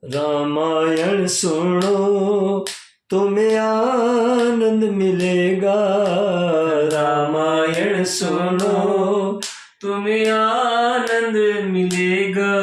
रामायण सुनो तुम्हें आनंद मिलेगा। रामायण सुनो तुम्हें आनंद मिलेगा।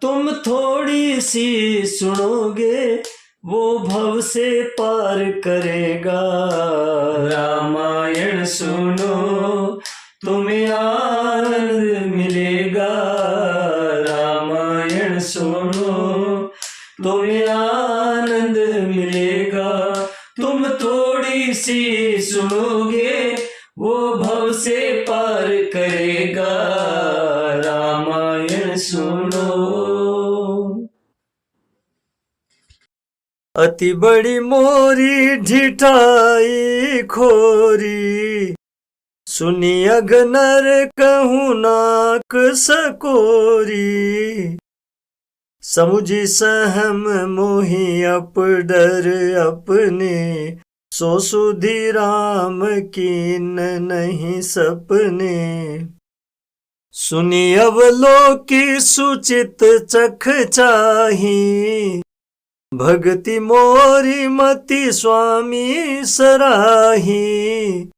तुम थोड़ी सी सुनोगे वो भव से पार करेगा। रामायण सुनो तुम्हें आनंद मिलेगा। रामायण सुनो तुम्हें आनंद मिलेगा। तुम थोड़ी सी सुनोगे वो भव से पार करेगा। रामायण सुनो। अति बड़ी मोरी ढिठाई खोरी, सुनी अगनर कहूँ नाक सकोरी। समुझी सहम मोहि अप डर अपने, सो सुधि राम कीन नहीं सपने। सुनी अवलोकी सुचित चख चाही, भक्ति मोरी मति स्वामी सराही।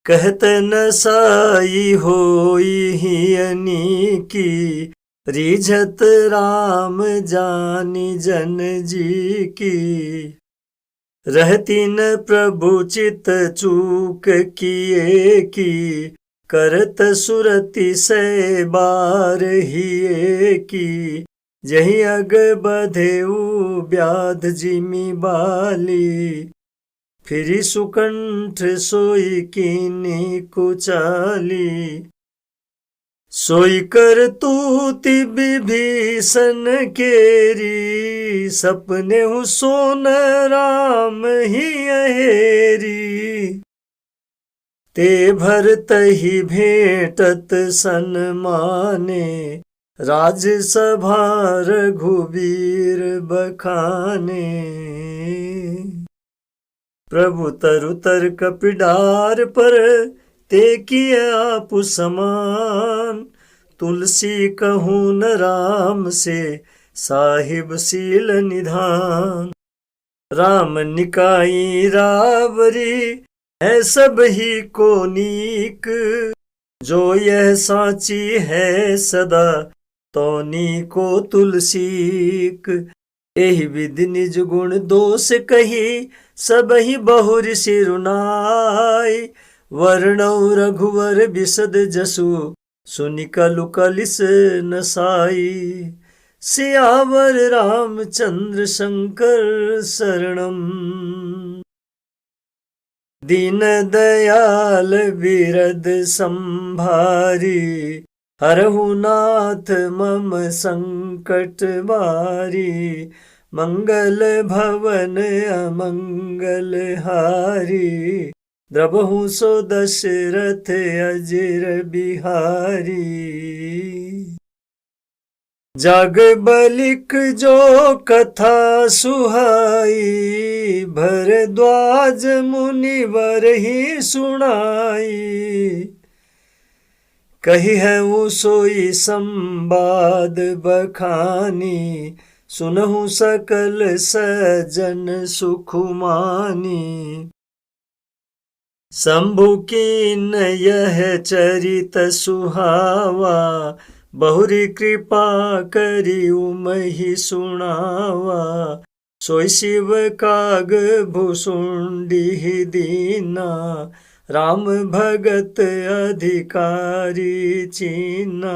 कहत न साई होई हियनी की, रिझत राम जानी जन जी की। रहती न प्रभु चित चूक किए की, करत सुरति से बार हिए की। जही अग बधेऊ ब्याध जिमी बाली, फिरी सुकंठ सोई कीनी कुचाली। सोई कर तूति विभीषण केरी, सपने हूँ सोन राम ही अहेरी। ते भरत ही भेंटत सन्माने, राजसभा रघुबीर बखाने। प्रभु तरु तर कपिडार पर, ते किया आपु समान। तुलसी कहूँ न राम से, साहिब सील निधान। राम निकाई रावरी, है सब ही को नीक। जो यह साची है सदा, तोनी को तुलसीक। एहि विधि निज गुण दोष कही, सब ही बहुर सिरुनाई। वर्णौ रघुवर बिसद जसु, सुनि कलु कलिस नसाई। सियावर रामचंद्र शंकर शरणम, दीन दयाल बिरद संभारी। हरहु नाथ मम संकट बारी, मंगल भवन अमंगल हारी। द्रबहु सो दशरथ अजिर बिहारी। जग बलिक जो कथा सुहाई, भरद्वाज मुनिवर ही सुनाई। कही है वो सोई संवाद बखानी, सुनहु सकल सजन सुखुमानी। शंभु कीन यह चरित सुहावा, बहुरी कृपा करी उमहि सुनावा। सोई शिव काग भुसुंडी दीना, राम भगत अधिकारी चीना।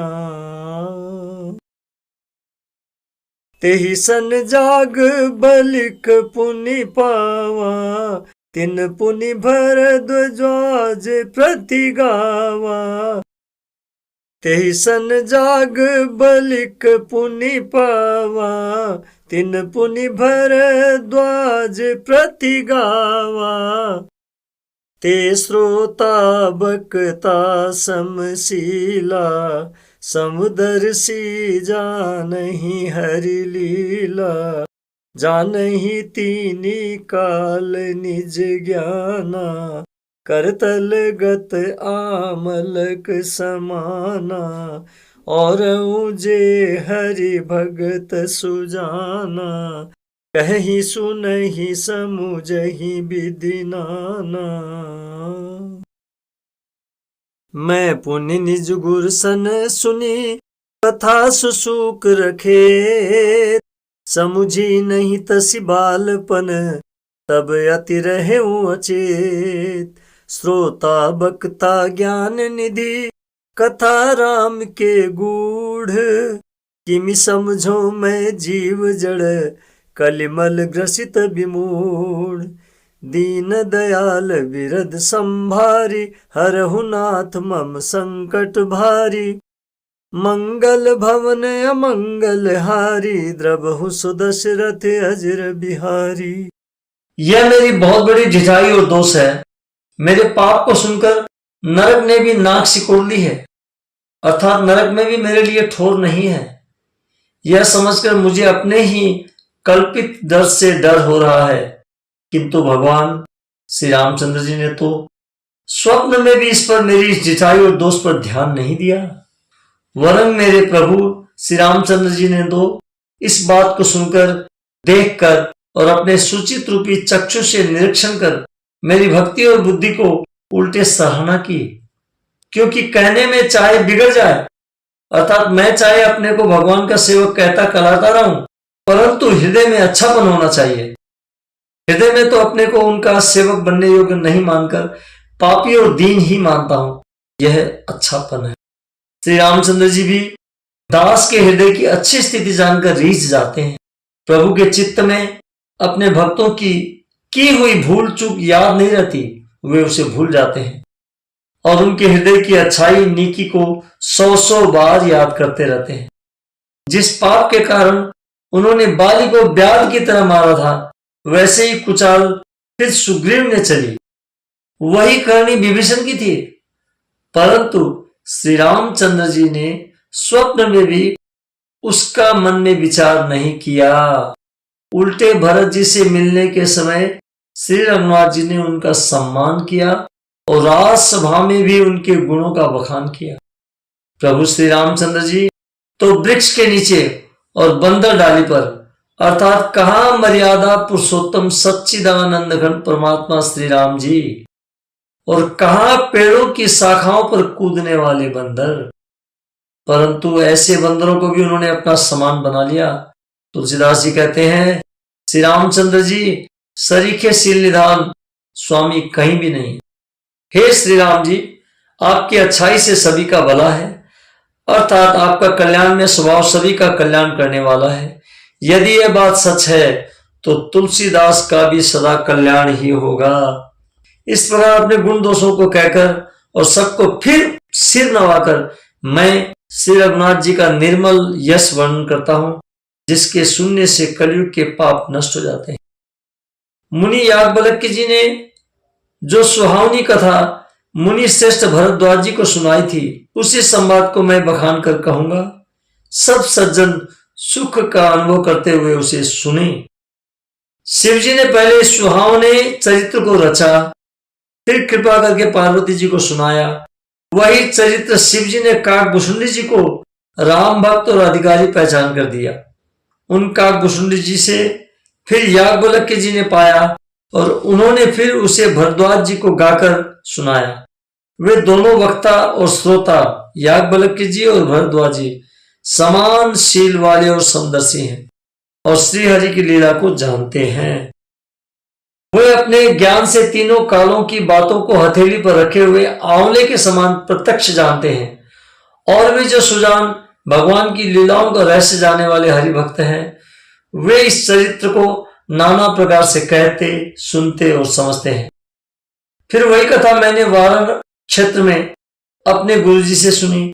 तेहि सन जाग बलिक पुनि पावा, तिन पुनि भरद्वाज प्रति गावा। तेहि सन जाग बलिक पुनि पावा, तिन पुनि भरद्वाज प्रति गावा। ते श्रोता बकता समशीला, समुदर सी जानहि हरि लीला। जानहि तीनी काल निज ज्ञाना, करतल गत आमलक समाना। और ऊजे हरि भगत सुजाना, कहीं सुनहि समुझहि विधि नाना। मैं पुनि निज गुर सन सुनी, कथा सुसूक रखे, समुझी नहीं तसि बालपन, तब अति रहूं अचेत। श्रोता बक्ता ज्ञान निधि, कथा राम के गूढ़, किमि समझो मैं जीव जड़, कलिमल ग्रसित विमूढ़। दीन दयाल बिरद संभारी, हरहु नाथ मम संकट भारी। मंगल भवन अमंगल हारी, द्रबहु सुदशरथ अजर बिहारी। यह मेरी बहुत बड़ी ढिठाई और दोष है। मेरे पाप को सुनकर नरक ने भी नाक सिकोड़ ली है, अर्थात नरक में भी मेरे लिए ठोर नहीं है। यह समझकर मुझे अपने ही कल्पित दर्द से डर हो रहा है, किंतु भगवान श्री रामचंद्र जी ने तो स्वप्न में भी इस पर मेरी ढिठाई और दोष पर ध्यान नहीं दिया। वरन मेरे प्रभु श्री रामचंद्र जी ने तो इस बात को सुनकर, देखकर और अपने सूचित रूपी चक्षु से निरीक्षण कर मेरी भक्ति और बुद्धि को उल्टे सराहना की। क्योंकि कहने में चाहे बिगड़ जाए, अर्थात मैं चाहे अपने को भगवान का सेवक कहता कहलाता रहूं, परंतु हृदय में अच्छापन होना चाहिए। हृदय में तो अपने को उनका सेवक बनने योग्य नहीं मानकर पापी और दीन ही मानता हूं, यह अच्छापन है। श्री रामचंद्र जी भी दास के हृदय की अच्छी स्थिति जानकर रीझ जाते हैं। प्रभु के चित्त में अपने भक्तों की हुई भूल चूक याद नहीं रहती, वे उसे भूल जाते हैं और उनके हृदय की अच्छाई नीकी को 100 बार याद करते रहते हैं। जिस पाप के कारण उन्होंने बाली को ब्याध की तरह मारा था, वैसे ही कुचाल फिर सुग्रीव ने चली, वही करनी विभीषण की थी। परंतु श्री रामचंद्र जी ने स्वप्न में भी उसका मन में विचार नहीं किया। उल्टे भरत जी से मिलने के समय श्री रघुनाथ जी ने उनका सम्मान किया और राजसभा में भी उनके गुणों का बखान किया। प्रभु श्री रामचंद्र जी तो वृक्ष के नीचे और बंदर डाली पर, अर्थात कहां मर्यादा पुरुषोत्तम सच्चिदानंद घन परमात्मा श्री राम जी, और कहां पेड़ों की शाखाओं पर कूदने वाले बंदर। परंतु ऐसे बंदरों को भी उन्होंने अपना समान बना लिया। तुलसीदास जी कहते हैं, श्री रामचंद्र जी सरीखे शील निधान, स्वामी कहीं भी नहीं। हे श्री राम जी, आपकी अच्छाई से सभी का भला है, अर्थात आपका कल्याण में स्वभाव सभी का कल्याण करने वाला है। यदि यह बात सच है तो तुलसीदास का भी सदा कल्याण ही होगा। इस प्रकार अपने गुण दोषों को कहकर और सबको फिर सिर नवाकर मैं श्री रघुनाथ जी का निर्मल यश वर्णन करता हूं, जिसके सुनने से कलयुग के पाप नष्ट हो जाते हैं। मुनि याज्ञवल्क्य जी ने जो सुहावनी कथा मुनि श्रेष्ठ भरद्वाज जी को सुनाई थी, उसी संवाद को मैं बखान कर कहूंगा। सब सज्जन सुख का अनुभव करते हुए उसे सुने। शिव जी ने पहले सुहावने चरित्र को रचा, फिर कृपा करके पार्वती जी को सुनाया। वही चरित्र शिव जी ने काकभूषुंडी जी को राम भक्त और अधिकारी पहचान कर दिया। उन काकभूषुंडी जी से फिर याज्ञवल्क्य जी ने पाया और उन्होंने फिर उसे भरद्वाज जी को गाकर सुनाया। वे दोनों वक्ता और श्रोता याज्ञवल्क्य जी और भरद्वाज जी समान शील वाले और समदर्शी हैं और श्रीहरि की लीला को जानते हैं। वे अपने ज्ञान से तीनों कालों की बातों को हथेली पर रखे हुए आंवले के समान प्रत्यक्ष जानते हैं। और वे जो सुजान भगवान की लीलाओं का रहस्य जानने वाले हरिभक्त हैं, वे इस चरित्र को नाना प्रकार से कहते, सुनते और समझते हैं। फिर वही कथा मैंने वारण क्षेत्र में अपने गुरुजी से सुनी,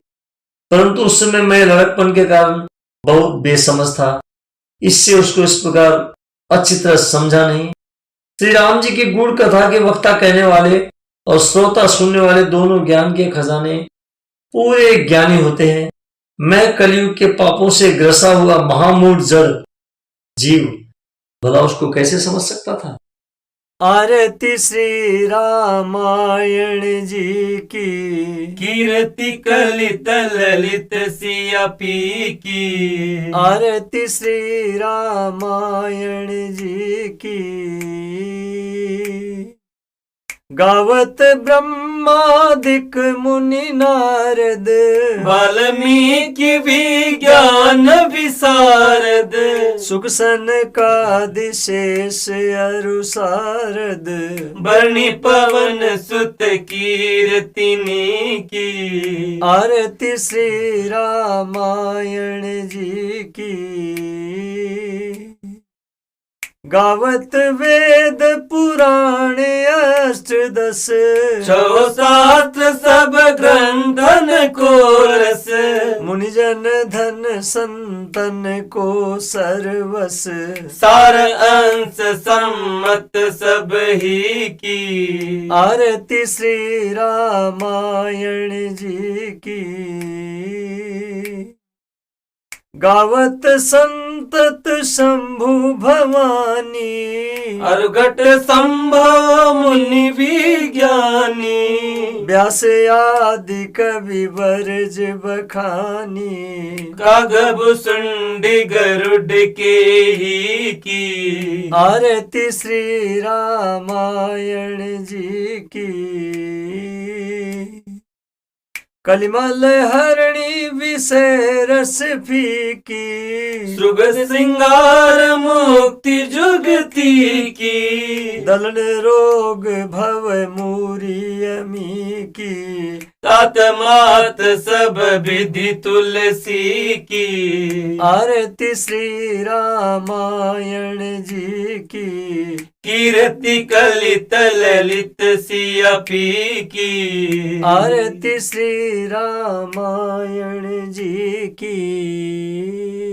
परंतु उस समय मैं लड़कपन के कारण बहुत बेसमझ था, इससे उसको इस प्रकार अच्छी तरह समझा नहीं। श्री राम जी की गुण कथा के वक्ता कहने वाले और श्रोता सुनने वाले दोनों ज्ञान के खजाने पूरे ज्ञानी होते हैं। मैं कलयुग के पापों से ग्रसा हुआ महामूढ़ जड़ जीव भला उसको कैसे समझ सकता था। आरती श्री रामायण जी की, कीर्ति कलित ललित सिया पी की। आरती श्री रामायण जी की। गावत ब्रह्मादिक मुनि नारद, वाल्मीकि विज्ञान विशारद। सुख सनकादिशेष अरु सारद, बरणी पवन सुत कीर्तिनी की। आरती श्री रामायण जी की। गावत वेद पुराण अष्टदश, छो शास्त्र सब ग्रंथन को रस। मुनिजन धन संतन को सर्वस, सार अंश सम्मत सब ही की। आरती श्री रामायण जी की। गावत संतत शंभु भवानी, अरुघट संभव मुनि विज्ञानी। व्यास आदि कवि वर्ज बखानी, कागब सुंडी गरुड के ही की। आरती श्री रामायण जी की। कलिमल हरणी विषय रस फीकी, सुग सिंगार मुक्ति जुगती की। दलन रोग भव मूरी अमी की, तात मात सब विधि तुलसी की। आरती श्री रामायण जी की। कीर्ति कलित ललित सिया पी की। आरती श्री रामायण जी की।